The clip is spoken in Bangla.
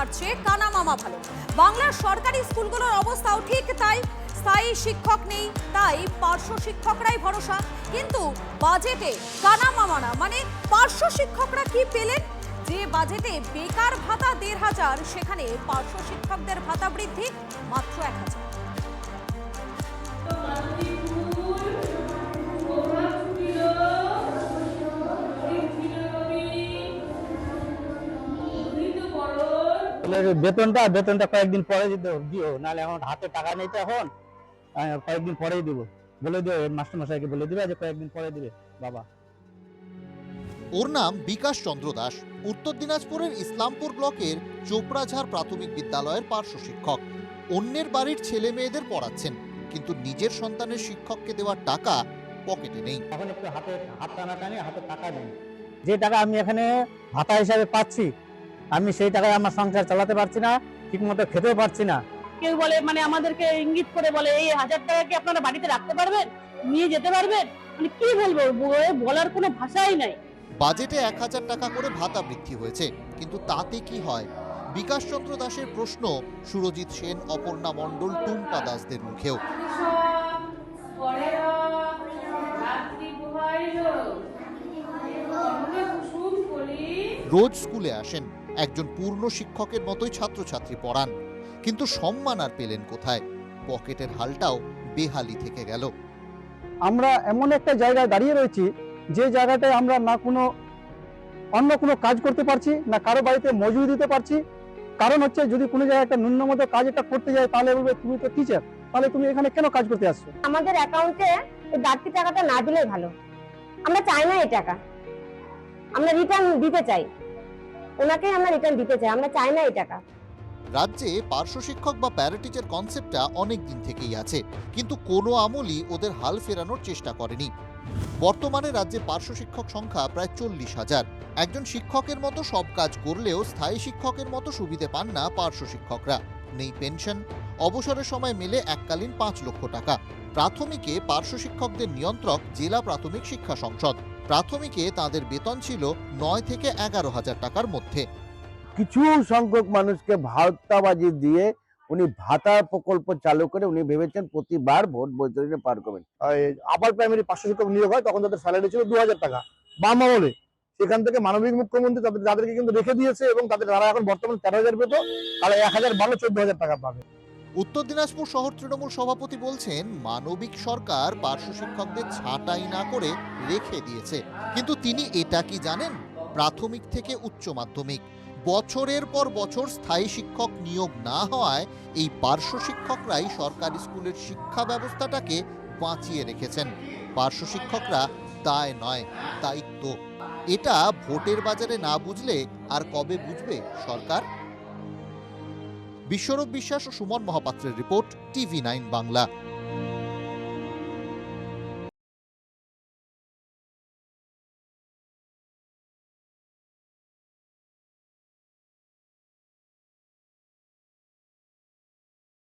তার চেয়ে কানা মামা ভালো। বাংলার সরকারি স্কুলগুলোর অবস্থাও ঠিক তাই। স্থায়ী শিক্ষক নেই, তাই পার্শ্ব শিক্ষকরাই ভরসা। কিন্তু বাজেটে কানা মামা না, মানে পার্শ্ব শিক্ষকরা কি পেলেন? যে বাজেটে বেকার ভাতা ১,৫০০, সেখানে পার্শ্ব শিক্ষকদের ভাতা বৃদ্ধি মাত্র ১,০০০। বেতনটা কয়েকদিন পরে দিও, নাহলে এখন হাতে টাকা নেই তো এখন, কয়েকদিন পরেই দিব বলে দিও, মাস্টার মশাইকে বলে দিবে যে কয়েকদিন পরে দিবে বাবা। ওর নাম বিকাশ চন্দ্র দাস, উত্তর দিনাজপুরের ইসলামপুর ব্লকের চোপড়াঝাড় প্রাথমিক বিদ্যালয়ের পার্শ্ব শিক্ষক। অন্যের বাড়ির ছেলে মেয়েদের পড়াচ্ছেন, কিন্তু নিজের সন্তানের শিক্ষককে দেওয়ার টাকা পকেটে নেই। এখন একটু হাত টানাটানি, হাতে টাকা নেই। যে টাকা আমি এখানে ভাতা হিসাবে পাচ্ছি, আমি সেই টাকায় আমার সংসার চালাতে পারছি না, ঠিক মতো খেতেও পারছি না। কেউ বলে, মানে আমাদেরকে ইঙ্গিত করে বলে, এই ১,০০০ টাকা কি আপনারা বাড়িতে রাখতে পারবেন, নিয়ে যেতে পারবেন? মানে কি বলবো, বলার কোনো ভাষাই নাই। বাজেটে ১,০০০ টাকা করে ভাতা বৃদ্ধি হয়েছে, কিন্তু তাতে কি হয়? বিকাশ চন্দ্র দাসের প্রশ্ন সুরজিৎ সেন, অপর্ণা মণ্ডল, টুম্পা দাসদের মুখেও। রোজ স্কুলে আসেন, একজন পূর্ণ শিক্ষকের মতোই ছাত্রছাত্রী পড়ান, কিন্তু সম্মান আর পেলেন কোথায়? পকেটের হালটাও বেহালি থেকে গেল। আমরা এমন একটা জায়গায় দাঁড়িয়ে রয়েছি, যে জায়গাটায় আমরা না অন্য কোনো কাজ করতে পারছি না, কারো বাড়িতে মজুরি দিতে পারছি। কারণ হচ্ছে, যদি কোনো জায়গায় একটা ন্যূনতম কাজ একটা করতে যায়, তাহলে বলবে তুমি তো টিচার, তাহলে তুমি এখানে কেন কাজ করতে আসছো? আমাদের অ্যাকাউন্টে এই বাড়তি টাকাটা না দিলেই ভালো। আমরা চাই না এই টাকা, আমরা রিটার্ন দিতে চাই, ওনাকেই আমরা রিটার্ন দিতে চাই, আমরা চাই না এই টাকা। রাজ্যে পার্শ্ব শিক্ষক বা প্যারাটিচার কনসেপ্টটা অনেক দিন থেকেই আছে, কিন্তু কোনো আমলই ওদের হাল ফেরানোর চেষ্টা করেনি। বর্তমানে রাজ্যে পার্শ্ব শিক্ষক সংখ্যা প্রায় ৪০,০০০। একজন শিক্ষকের মতো সব কাজ করলেও স্থায়ী শিক্ষকের মতো সুবিধে পান না পার্শ্ব শিক্ষকরা। নেই পেনশন, অবসরের সময় মেলে এককালীন ৫ লক্ষ টাকা। প্রাথমিকে পার্শ্ব শিক্ষকদের নিয়ন্ত্রক জেলা প্রাথমিক শিক্ষা সংসদ। প্রাথমিকে তাদের বেতন ছিল ৯ থেকে ১১,০০০ টাকার মধ্যে। কিছু সংখ্যক মানুষকে ভাতাবাজি দিয়ে উনি ভাতা প্রকল্প চালু করে উনি ভেবেছেন প্রতিবার ভোট বৈতরণী পার করবেন। আপার প্রাইমারি পার্শ্ব শিক্ষক নিয়োগ হয়, তখন তাদের স্যালারি ছিল ২,০০০ টাকা বাম আমলে। সেখান থেকে মানবিক মুখ্যমন্ত্রী তাদেরকে কিন্তু রেখে দিয়েছে, এবং তারা এখন বর্তমানে ১৩,০০০ পেত, তাহলে ১,০০০ ভালো ১৪,০০০ টাকা পাবে। উত্তর দিনাজপুর শহর তৃণমূল সভাপতি বলছেন, মানবিক সরকার পার্শ্ব শিক্ষকদের ছাঁটাই না করে রেখে দিয়েছে। কিন্তু তিনি এটা কি জানেন? প্রাথমিক থেকে উচ্চ মাধ্যমিক বছরের পর বছর স্থায়ী শিক্ষক নিয়োগ না হওয়ায় এই পার্শ্ব শিক্ষকরাই সরকারি স্কুলের শিক্ষা ব্যবস্থাটাকে বাঁচিয়ে রেখেছেন। পার্শ্ব শিক্ষকরা দায় নয়, দায়িত্ব। এটা ভোটের বাজারে না বুঝলে আর কবে বুঝবে সরকার? বিশ্বরূপ বিশ্বাস ও সুমন মহাপাত্রের রিপোর্ট, TV9 বাংলা।